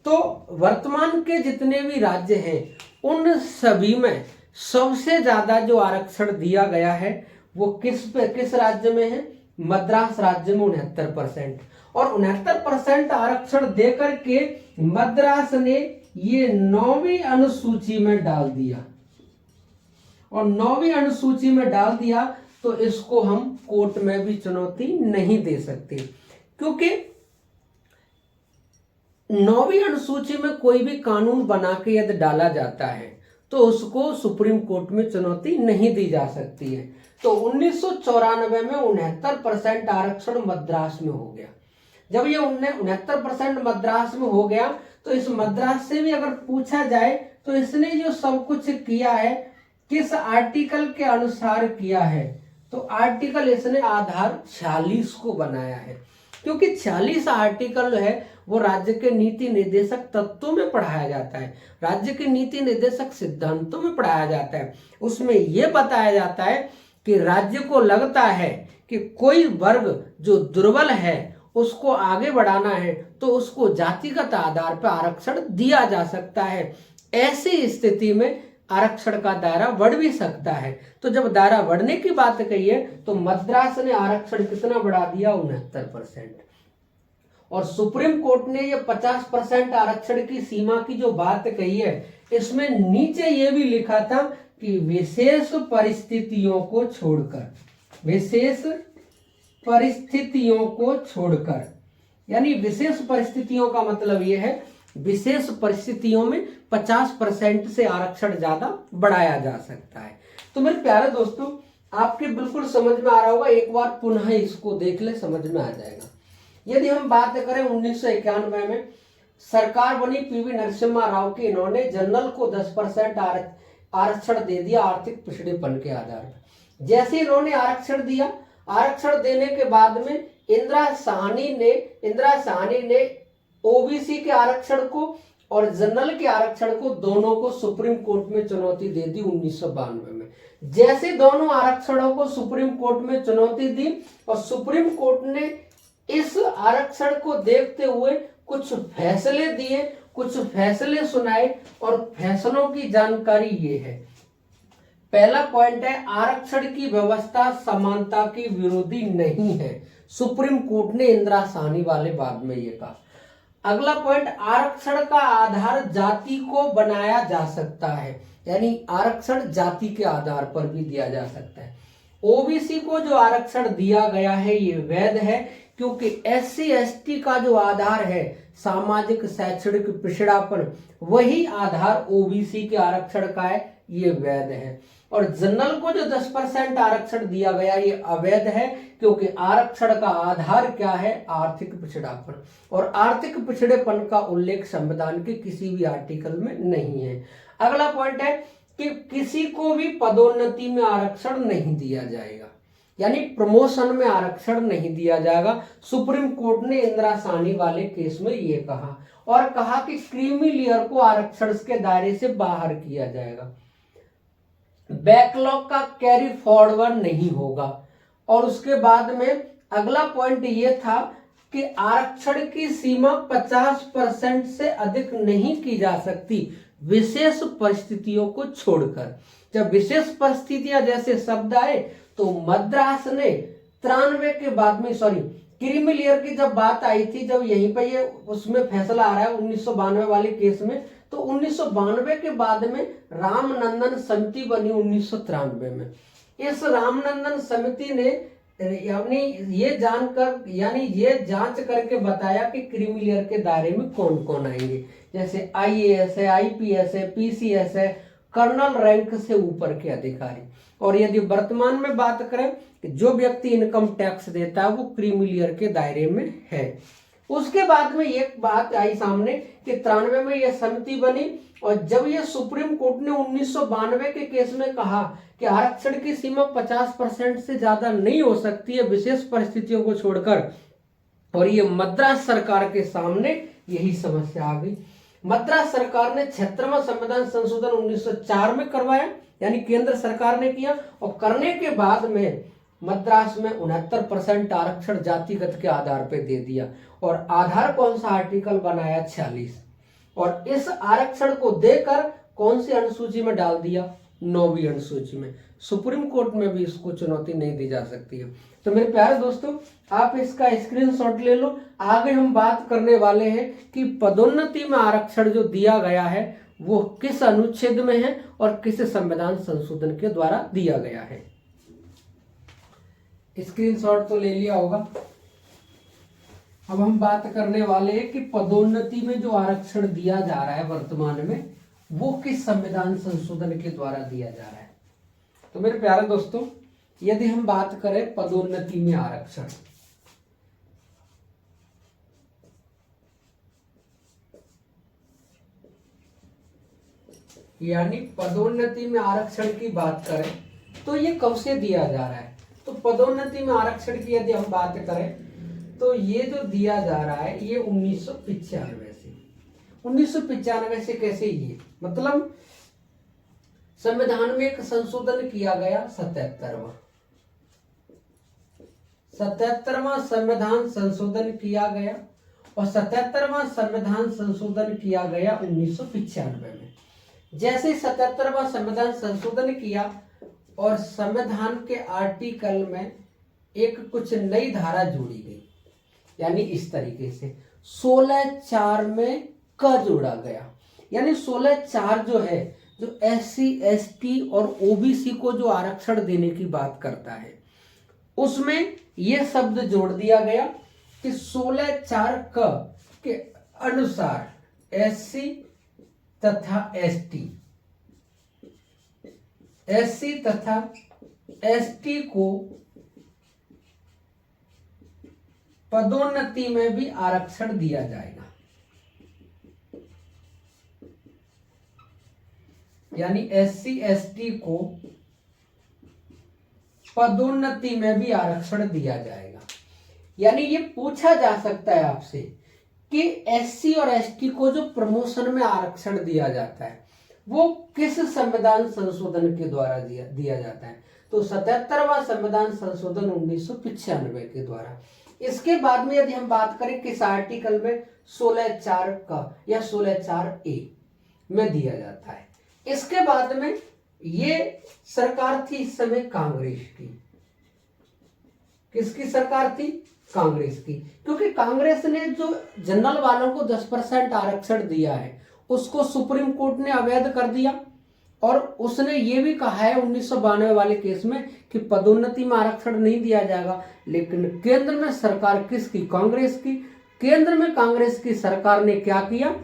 तो वर्तमान के जितने भी राज्य हैं उन सभी में सबसे ज्यादा जो आरक्षण दिया गया है वो किस राज्य में है? मद्रास राज्य में 69%। और 69% आरक्षण देकर के मद्रास ने ये 9वीं अनुसूची में डाल दिया। और 9वीं अनुसूची में डाल दिया तो इसको हम कोर्ट में भी चुनौती नहीं दे सकते, क्योंकि 9वीं अनुसूची में कोई भी कानून बना के यदि डाला जाता है तो उसको सुप्रीम कोर्ट में चुनौती नहीं दी जा सकती है। तो 1994 में 69% आरक्षण मद्रास में हो गया। जब ये 69% मद्रास में हो गया तो इस मद्रास से भी अगर पूछा जाए तो इसने जो सब कुछ किया है किस आर्टिकल के अनुसार किया है? तो आर्टिकल इसने आधार 46 को बनाया है, क्योंकि 46 आर्टिकल है वो राज्य के नीति निर्देशक तत्वों में पढ़ाया जाता है, राज्य के नीति निर्देशक सिद्धांतों में पढ़ाया जाता है। उसमें यह बताया जाता है कि राज्य को लगता है कि कोई वर्ग जो दुर्बल है उसको आगे बढ़ाना है तो उसको जातिगत आधार पर आरक्षण दिया जा सकता है। ऐसी स्थिति में आरक्षण का दायरा बढ़ भी सकता है। तो जब दायरा बढ़ने की बात कही है तो मद्रास ने आरक्षण कितना बढ़ा दिया? 69%। और सुप्रीम कोर्ट ने ये 50% आरक्षण की सीमा की जो बात कही है इसमें नीचे ये भी लिखा था कि विशेष परिस्थितियों को छोड़कर, विशेष परिस्थितियों को छोड़कर, यानी विशेष परिस्थितियों का मतलब ये है विशेष परिस्थितियों में 50% से आरक्षण ज्यादा बढ़ाया जा सकता है। तो मेरे प्यारे दोस्तों, आपके बिल्कुल समझ में आ रहा होगा, एक बार पुनः इसको देख ले, समझ में आ जाएगा। यदि हम बात करें 1991 में सरकार बनी पीवी नरसिम्हा राव की, इन्होंने जनरल को 10% आरक्षण दे दिया आर्थिक पिछड़ेपन के आधार पर। जैसे इन्होंने आरक्षण दिया, आरक्षण देने के बाद में इंदिरा साहनी ने ओबीसी के आरक्षण को और जनरल के आरक्षण को दोनों को सुप्रीम कोर्ट में चुनौती दे दी 1992 में। जैसे दोनों आरक्षणों को सुप्रीम कोर्ट में चुनौती दी और सुप्रीम कोर्ट ने इस आरक्षण को देखते हुए कुछ फैसले दिए, कुछ फैसले सुनाए और फैसलों की जानकारी ये है। पहला पॉइंट है, आरक्षण की व्यवस्था समानता की विरोधी नहीं है। सुप्रीम कोर्ट ने इंदिरा साहनी वाले बाद में ये कहा। अगला पॉइंट, आरक्षण का आधार जाति को बनाया जा सकता है, यानी आरक्षण जाति के आधार पर भी दिया जा सकता है। ओबीसी को जो आरक्षण दिया गया है ये वैध है, क्योंकि एससी एसटी का जो आधार है सामाजिक शैक्षणिक पिछड़ापन, वही आधार ओबीसी के आरक्षण का है, ये वैध है। और जनरल को जो 10% आरक्षण दिया गया ये अवैध है, क्योंकि आरक्षण का आधार क्या है? आर्थिक पिछड़ापन, और आर्थिक पिछड़ेपन का उल्लेख संविधान के किसी भी आर्टिकल में नहीं है। अगला पॉइंट है कि किसी को भी पदोन्नति में आरक्षण नहीं दिया जाएगा, यानी प्रमोशन में आरक्षण नहीं दिया जाएगा। सुप्रीम कोर्ट ने इंदिरा साहनी वाले केस में ये कहा, और कहा कि क्रीमी लेयर को आरक्षण के दायरे से बाहर किया जाएगा। बैकलॉग का कैरी फॉरवर्ड नहीं होगा। और उसके बाद में अगला पॉइंट ये था कि आरक्षण की सीमा 50% से अधिक नहीं की जा सकती विशेष परिस्थितियों को छोड़कर। जब विशेष परिस्थितियां जैसे शब्द आए तो मद्रास ने 93 के बाद में, सॉरी, क्रीमी लेयर की जब बात आई थी, जब यहीं पर ये उसमें फैसला आ रहा है 1992 वाले केस में, तो 1992 के बाद में रामनंदन समिति बनी 1993 में। इस रामनंदन समिति ने यानी ये जांच करके बताया कि क्रीमी लेयर के दायरे में कौन कौन आएंगे, जैसे आईएएस है, आईपीएस है, पीसीएस है, कर्नल रैंक से ऊपर के अधिकारी। और यदि वर्तमान में बात करें कि जो व्यक्ति इनकम टैक्स देता है वो क्रीमी लेयर के दायरे में है। उसके बाद में एक बात आई सामने कि 93 में यह समिति बनी, और जब यह सुप्रीम कोर्ट ने 1992 के केस में कहा कि आरक्षण की सीमा 50% से ज्यादा नहीं हो सकती है विशेष परिस्थितियों को छोड़कर, और ये मद्रास सरकार के सामने यही समस्या आ गई। मद्रास सरकार ने 76वां संविधान संशोधन 1904 में करवाया, यानी केंद्र सरकार ने किया, और करने के बाद में मद्रास में 69% आरक्षण जातिगत के आधार पर दे दिया, और आधार कौन सा आर्टिकल बनाया 46, और इस आरक्षण को देकर कौन सी अनुसूची में डाल दिया, 9वीं अनुसूची में। सुप्रीम कोर्ट में भी इसको चुनौती नहीं दी जा सकती है। तो मेरे प्यारे दोस्तों, आप इसका स्क्रीनशॉट ले लो। आगे हम बात करने वाले हैं कि पदोन्नति में आरक्षण जो दिया गया है वो किस अनुच्छेद में है और किस संविधान संशोधन के द्वारा दिया गया है। स्क्रीनशॉट तो ले लिया होगा। अब हम बात करने वाले हैं कि पदोन्नति में जो आरक्षण दिया जा रहा है वर्तमान में, वो किस संविधान संशोधन के द्वारा दिया जा रहा है। तो मेरे प्यारे दोस्तों, यदि हम बात करें पदोन्नति में आरक्षण, यानी पदोन्नति में आरक्षण की बात करें तो ये कब से दिया जा रहा है। तो पदोन्नति में आरक्षण की यदि हम बात करें तो ये जो दिया जा रहा है ये 1995 से कैसे, ये मतलब संविधान में एक संशोधन किया गया 77वां संविधान संशोधन किया गया, और 77वां संविधान संशोधन किया गया 1995 में। जैसे 77वां संविधान संशोधन किया और संविधान के आर्टिकल में एक कुछ नई धारा जोड़ी गई, यानी इस तरीके से 16(4) में क जोड़ा गया, यानी 16(4) जो है, जो SC ST और OBC को जो आरक्षण देने की बात करता है, उसमें यह शब्द जोड़ दिया गया कि 16(4) क के अनुसार SC तथा ST को पदोन्नति में भी आरक्षण दिया जाएगा, यानी SC ST को पदोन्नति में भी आरक्षण दिया जाएगा। यानी ये पूछा जा सकता है आपसे कि SC और ST को जो प्रमोशन में आरक्षण दिया जाता है वो किस संविधान संशोधन के द्वारा दिया जाता है। तो 77वां संविधान संशोधन 1995 के द्वारा। इसके बाद में यदि हम बात करें किस आर्टिकल में, 16(4) का या 16(4)A में दिया जाता है। इसके बाद में ये सरकार थी इस समय कांग्रेस की। किसकी सरकार थी? कांग्रेस की, क्योंकि कांग्रेस ने जो जनरल वालों को 10% आरक्षण दिया है उसको सुप्रीम कोर्ट ने अवैध कर दिया, और उसने ये भी कहा है 1992 वाले केस में कि पदोन्नति में आरक्षण नहीं दिया जाएगा। लेकिन केंद्र में सरकार किसकी? कांग्रेस की। केंद्र में कांग्रेस की सरकार ने क्या किया?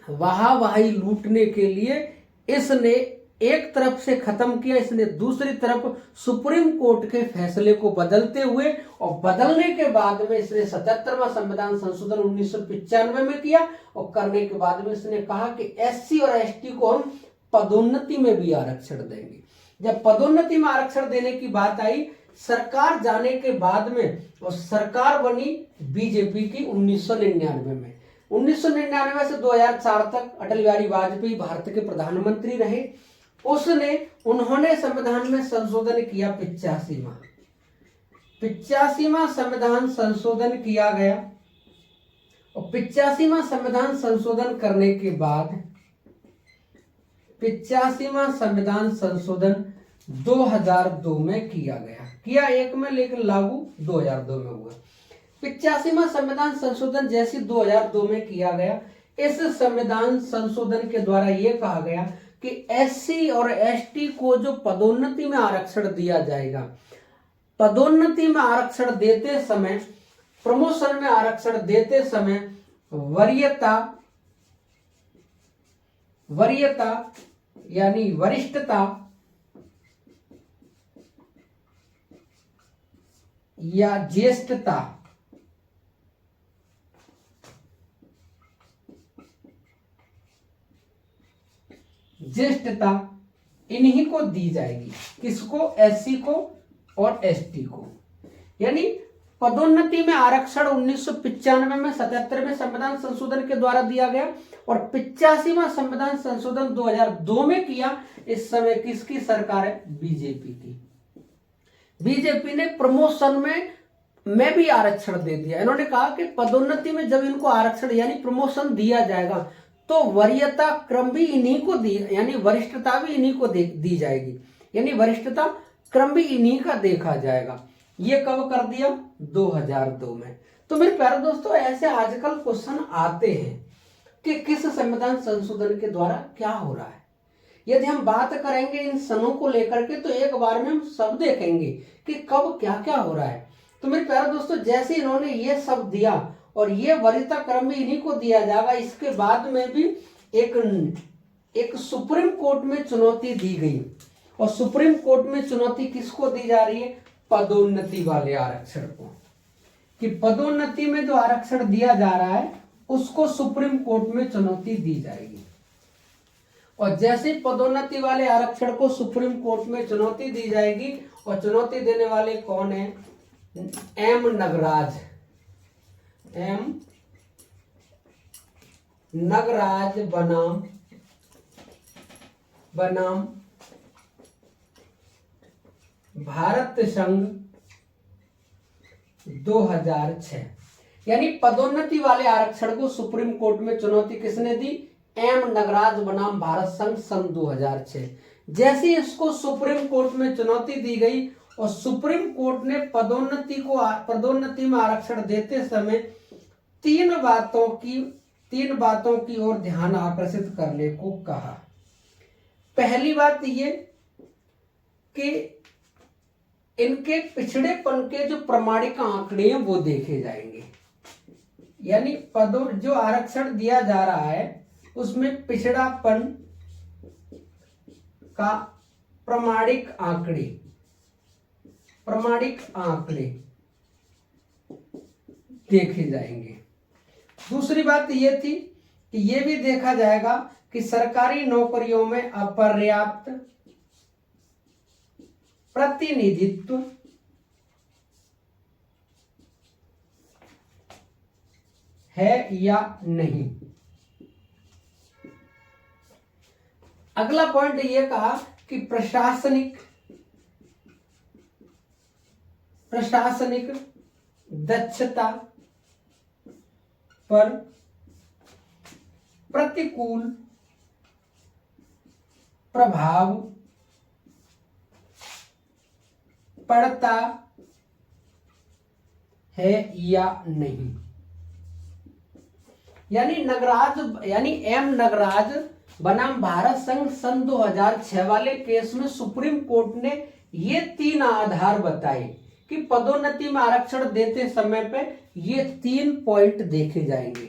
वाहावाही लूटने के लिए इसने एक तरफ से खत्म किया, इसने दूसरी तरफ सुप्रीम कोर्ट के फैसले को बदलते हुए, और बदलने के बाद में इसने 77वां संविधान संशोधन 1995 में किया, और करने के बाद में इसने कहा कि SC और ST को हम पदोन्नति में भी आरक्षण देंगे। जब पदोन्नति में आरक्षण देने की बात आई, सरकार जाने के बाद में, और सरकार बनी बीजेपी की 1999 में। 1999 से 2004 तक अटल बिहारी वाजपेयी भारत के प्रधानमंत्री रहे। उन्होंने संविधान में संशोधन किया 85 85वां संविधान संशोधन किया गया और 85वां संविधान संशोधन करने के बाद 85वां संविधान संशोधन 2002 में किया गया, किया एक में लेकिन लागू 2002 में हुआ। 85वां संविधान संशोधन जैसे 2002 में किया गया, इस संविधान संशोधन के द्वारा यह कहा गया कि एससी और एसटी को जो पदोन्नति में आरक्षण दिया जाएगा, पदोन्नति में आरक्षण देते समय, प्रमोशन में आरक्षण देते समय वरीयता यानी वरिष्ठता या ज्येष्ठता इन्हीं को दी जाएगी। किसको? एससी को और एसटी को। यानी पदोन्नति में आरक्षण 1995 में 77वें संविधान संशोधन के द्वारा दिया गया और 85वां संविधान संशोधन 2002 में किया। इस समय किसकी सरकार है? बीजेपी की। बीजेपी ने प्रमोशन में भी आरक्षण दे दिया। इन्होंने कहा कि पदोन्नति में जब इनको आरक्षण यानी प्रमोशन दिया जाएगा तो वरीयता क्रम भी इन्हीं को दी, यानी वरिष्ठता भी इन्हीं को दी जाएगी, यानी वरिष्ठता क्रम भी इन्हीं का देखा जाएगा। ये कब कर दिया? 2002 में। तो मेरे प्यारे दोस्तों, ऐसे आजकल क्वेश्चन आते हैं कि किस संविधान संशोधन के द्वारा क्या हो रहा है। यदि हम बात करेंगे इन सनों को लेकर के तो एक बार में हम सब देखेंगे कि कब क्या क्या हो रहा है। तो मेरे प्यारे दोस्तों, जैसे इन्होंने ये सब दिया और ये वरीयता क्रम भी इन्हीं को दिया जाएगा, इसके बाद में भी एक सुप्रीम कोर्ट में चुनौती दी गई और सुप्रीम कोर्ट में चुनौती किसको दी जा रही है? पदोन्नति वाले आरक्षण को, कि पदोन्नति में जो आरक्षण दिया जा रहा है उसको सुप्रीम कोर्ट में चुनौती दी जाएगी। और जैसे पदोन्नति वाले आरक्षण को सुप्रीम कोर्ट में चुनौती दी जाएगी, और चुनौती देने वाले कौन है? एम नगराज बनाम भारत संघ 2006। यानी पदोन्नति वाले आरक्षण को सुप्रीम कोर्ट में चुनौती किसने दी? एम नगराज बनाम भारत संघ सन 2006। जैसे इसको सुप्रीम कोर्ट में चुनौती दी गई और सुप्रीम कोर्ट ने पदोन्नति में आरक्षण देते समय तीन बातों की ओर ध्यान आकर्षित करने को कहा। पहली बात ये कि इनके पिछड़ेपन के जो प्रमाणिक आंकड़े हैं वो देखे जाएंगे। यानी जो आरक्षण दिया जा रहा है उसमें पिछड़ापन का प्रमाणिक आंकड़े देखे जाएंगे। दूसरी बात ये थी कि ये भी देखा जाएगा कि सरकारी नौकरियों में अपर्याप्त प्रतिनिधित्व है या नहीं। अगला पॉइंट ये कहा कि प्रशासनिक दक्षता पर प्रतिकूल प्रभाव पड़ता है या नहीं। यानी एम नगराज बनाम भारत संघ सन 2006 वाले केस में सुप्रीम कोर्ट ने ये तीन आधार बताए कि पदोन्नति में आरक्षण देते समय पे ये 3 पॉइंट देखे जाएंगे।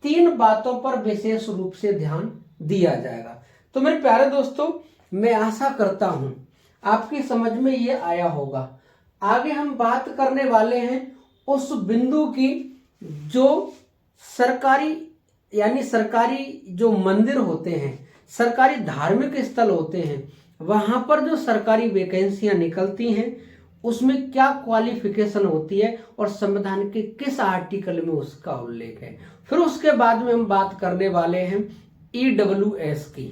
3 बातों पर विशेष रूप से ध्यान दिया जाएगा। तो मेरे प्यारे दोस्तों, मैं आशा करता हूं आपकी समझ में ये आया होगा। आगे हम बात करने वाले हैं उस बिंदु की जो सरकारी जो मंदिर होते हैं, सरकारी धार्मिक स्थल होते हैं, वहां पर जो सरकारी वैकेंसियां निकलती हैं उसमें क्या क्वालिफिकेशन होती है और संविधान के किस आर्टिकल में उसका उल्लेख है। फिर उसके बाद में हम बात करने वाले हैं EWS की।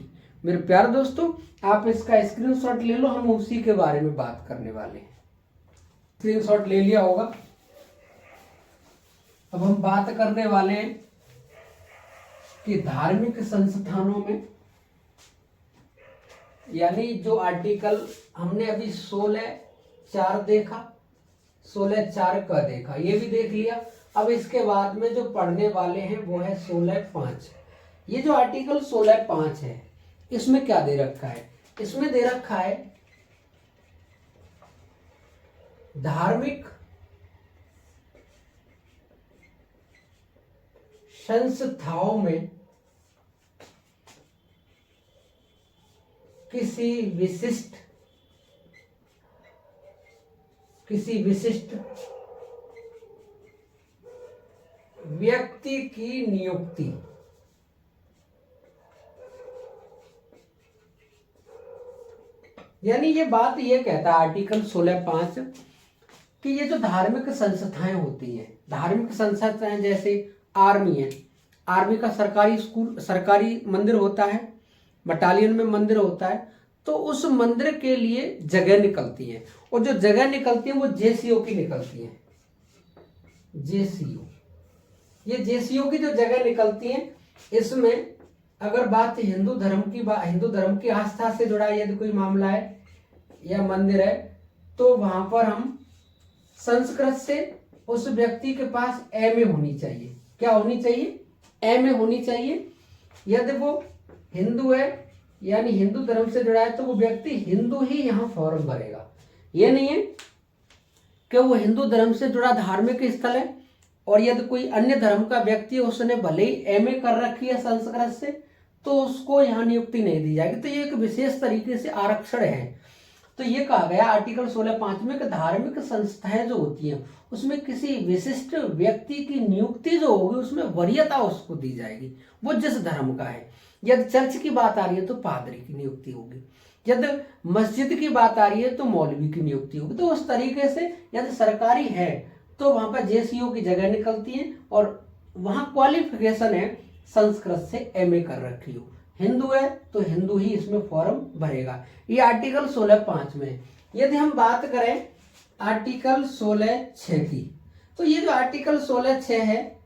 मेरे प्यारे दोस्तों, आप इसका स्क्रीनशॉट ले लो, हम उसी के बारे में बात करने वाले हैं। स्क्रीनशॉट ले लिया होगा। अब हम बात करने वाले हैं कि धार्मिक संस्थानों में, यानी जो आर्टिकल हमने अभी 16(4) देखा, 16(4) का देखा, ये भी देख लिया। अब इसके बाद में जो पढ़ने वाले हैं वो है 16(5). ये जो आर्टिकल 16(5) है, इसमें क्या दे रखा है? इसमें दे रखा है धार्मिक संस्थाओं में किसी विशिष्ट व्यक्ति की नियुक्ति, यानी ये बात ये कहता है आर्टिकल 16(5) कि ये जो धार्मिक संस्थाएं होती हैं, धार्मिक संस्थाएं जैसे आर्मी है, आर्मी का सरकारी स्कूल, सरकारी मंदिर होता है, बटालियन में मंदिर होता है, तो उस मंदिर के लिए जगह निकलती है, और जो जगह निकलती है वो जेसीओ की निकलती है। जेसीओ, ये जेसीओ की जो जगह निकलती है, इसमें अगर बात हिंदू धर्म की आस्था से जुड़ा यदि कोई मामला है या मंदिर है, तो वहां पर हम संस्कृत से उस व्यक्ति के पास एमए होनी चाहिए। क्या होनी चाहिए? एमए होनी चाहिए। यदि वो हिंदू है यानी हिंदू धर्म से जुड़ा है, तो वो व्यक्ति हिंदू ही यहाँ फॉर्म भरेगा। ये नहीं है कि वो हिंदू धर्म से जुड़ा धार्मिक स्थल है और यदि कोई अन्य धर्म का व्यक्ति है, उसने भले ही एमए कर रखी है संस्कृत से, तो उसको यहाँ नियुक्ति नहीं दी जाएगी। तो ये एक विशेष तरीके से आरक्षण है। तो ये कहा गया आर्टिकल 16(5) में कि धार्मिक संस्थाएं जो होती हैं उसमें किसी विशिष्ट व्यक्ति की नियुक्ति जो होगी उसमें वरीयता उसको दी जाएगी, वो जिस धर्म का है। यदि चर्च की बात आ रही है तो पादरी की नियुक्ति होगी, यदि मस्जिद की बात आ रही है तो मौलवी की नियुक्ति होगी। तो उस तरीके से यदि सरकारी है तो वहां पर जेसीओ की जगह निकलती है और वहां क्वालिफिकेशन है संस्कृत से एमए कर रखी हो। हिंदू है तो हिंदू ही इसमें फॉर्म भरेगा। ये आर्टिकल 16(5) में। यदि हम बात करें आर्टिकल 16(6) की, तो ये जो आर्टिकल 16(6) है,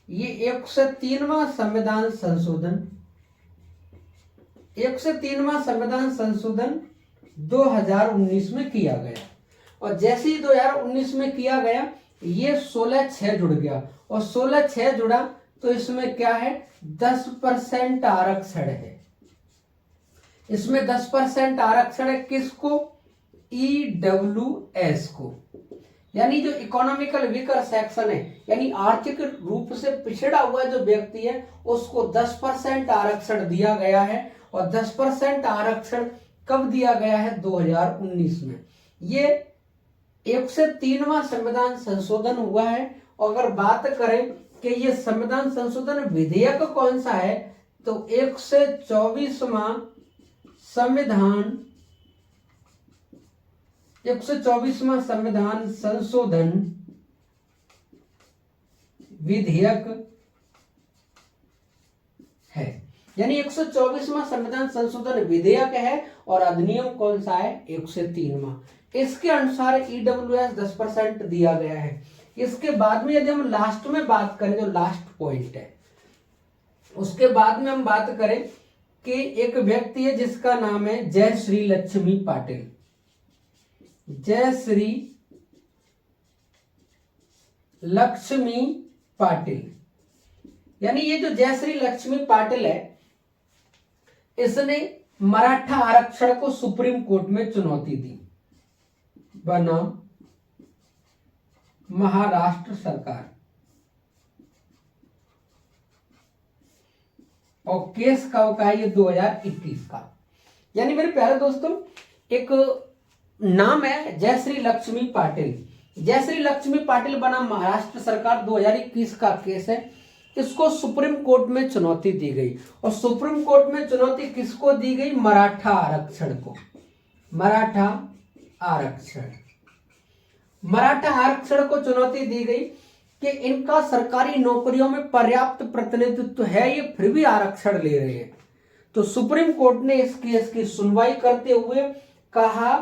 ये 103वां संविधान संशोधन 2019 में किया गया, और जैसे ही 2019 में किया गया ये 16(6) जुड़ गया, और 16(6) जुड़ा तो इसमें क्या है? 10% आरक्षण है। इसमें 10% आरक्षण है किसको? EWS को, यानी जो इकोनॉमिकल वीकर सेक्शन है, यानी आर्थिक रूप से पिछड़ा हुआ जो व्यक्ति है उसको 10% आरक्षण दिया गया है। और 10% आरक्षण कब दिया गया है? 2019 में। ये 103वां संविधान संशोधन हुआ है। और अगर बात करें कि ये संविधान संशोधन विधेयक कौन सा है, तो 124वां संविधान संशोधन विधेयक है, यानी 124वां संविधान संशोधन विधेयक है। और अधिनियम कौन सा है? 103वां। इसके अनुसार EWS 10% दिया गया है। इसके बाद में यदि हम लास्ट में बात करें, जो लास्ट पॉइंट है, उसके बाद में हम बात करें कि एक व्यक्ति है जिसका नाम है जयश्री लक्ष्मी पाटिल। जयश्री लक्ष्मी पाटिल, यानी ये जो जयश्री लक्ष्मी पाटिल है, इसने मराठा आरक्षण को सुप्रीम कोर्ट में चुनौती दी। बनाम महाराष्ट्र सरकार, और केस कब का है? ये 2021 का। यानी मेरे प्यारे दोस्तों, एक नाम है जयश्री लक्ष्मी पाटिल। जयश्री लक्ष्मी पाटिल बनाम महाराष्ट्र सरकार 2021 का केस है। इसको सुप्रीम कोर्ट में चुनौती दी गई, और सुप्रीम कोर्ट में चुनौती किसको दी गई? मराठा आरक्षण को। मराठा आरक्षण को चुनौती दी गई कि इनका सरकारी नौकरियों में पर्याप्त प्रतिनिधित्व है, ये फिर भी आरक्षण ले रहे हैं। तो सुप्रीम कोर्ट ने इस केस की सुनवाई करते हुए कहा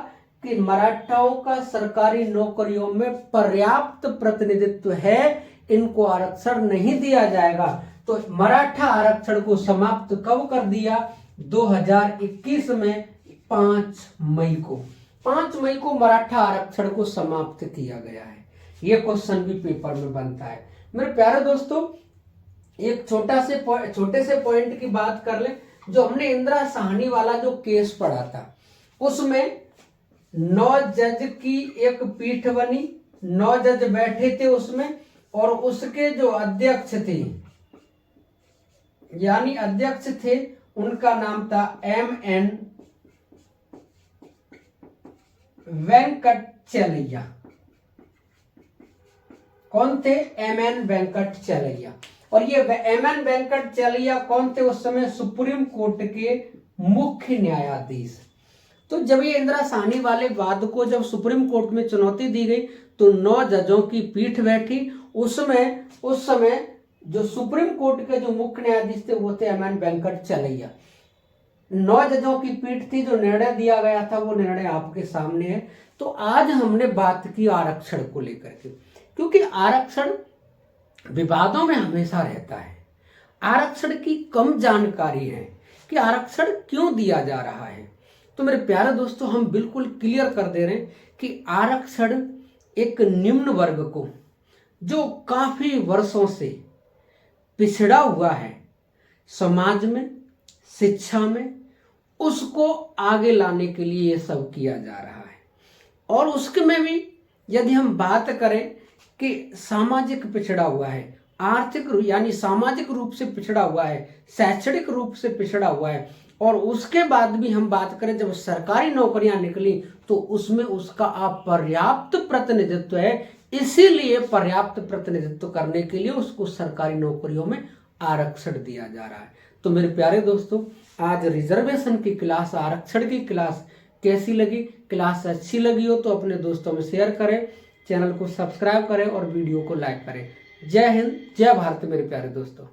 कि मराठाओं का सरकारी नौकरियों में पर्याप्त प्रतिनिधित्व है, इनको आरक्षण नहीं दिया जाएगा। तो मराठा आरक्षण को समाप्त कब कर दिया? 2021 में 5 मई को। 5 मई को मराठा आरक्षण को समाप्त किया गया है। ये क्वेश्चन भी पेपर में बनता है। मेरे प्यारे दोस्तों, एक छोटे से पॉइंट की बात कर ले। जो हमने इंदिरा साहनी वाला जो केस पढ़ा था, उसमें 9 जज की एक पीठ बनी, 9 जज बैठे थे उसमें, और उसके जो अध्यक्ष थे, यानी अध्यक्ष थे, उनका नाम था MN वेंकटचलैया। कौन थे? MN वेंकटचलैया। और ये MN वेंकटचलैया कौन थे? उस समय सुप्रीम कोर्ट के मुख्य न्यायाधीश। तो जब ये इंदिरा साहनी वाले वाद को जब सुप्रीम कोर्ट में चुनौती दी गई तो 9 जजों की पीठ बैठी। उस समय जो सुप्रीम कोर्ट के जो मुख्य न्यायाधीश थे वो थे MN वेंकटचलैया। 9 जजों की पीठ थी। जो निर्णय दिया गया था वो निर्णय आपके सामने है। तो आज हमने बात की आरक्षण को लेकर के, क्योंकि आरक्षण विवादों में हमेशा रहता है। आरक्षण की कम जानकारी है कि आरक्षण क्यों दिया जा रहा है। तो मेरे प्यारे दोस्तों, हम बिल्कुल क्लियर कर दे रहे हैं कि आरक्षण एक निम्न वर्ग को, जो काफी वर्षों से पिछड़ा हुआ है समाज में, शिक्षा में, उसको आगे लाने के लिए ये सब किया जा रहा है। और उसके में भी यदि हम बात करें कि सामाजिक पिछड़ा हुआ है, आर्थिक यानी सामाजिक रूप से पिछड़ा हुआ है, शैक्षणिक रूप से पिछड़ा हुआ है, और उसके बाद भी हम बात करें जब सरकारी नौकरियां निकली तो उसमें उसका अपर्याप्त प्रतिनिधित्व है। इसीलिए पर्याप्त प्रतिनिधित्व करने के लिए उसको सरकारी नौकरियों में आरक्षण दिया जा रहा है। तो मेरे प्यारे दोस्तों, आज रिजर्वेशन की क्लास, आरक्षण की क्लास कैसी लगी? क्लास अच्छी लगी हो तो अपने दोस्तों में शेयर करें, चैनल को सब्सक्राइब करें और वीडियो को लाइक करें। जय हिंद, जय भारत मेरे प्यारे दोस्तों।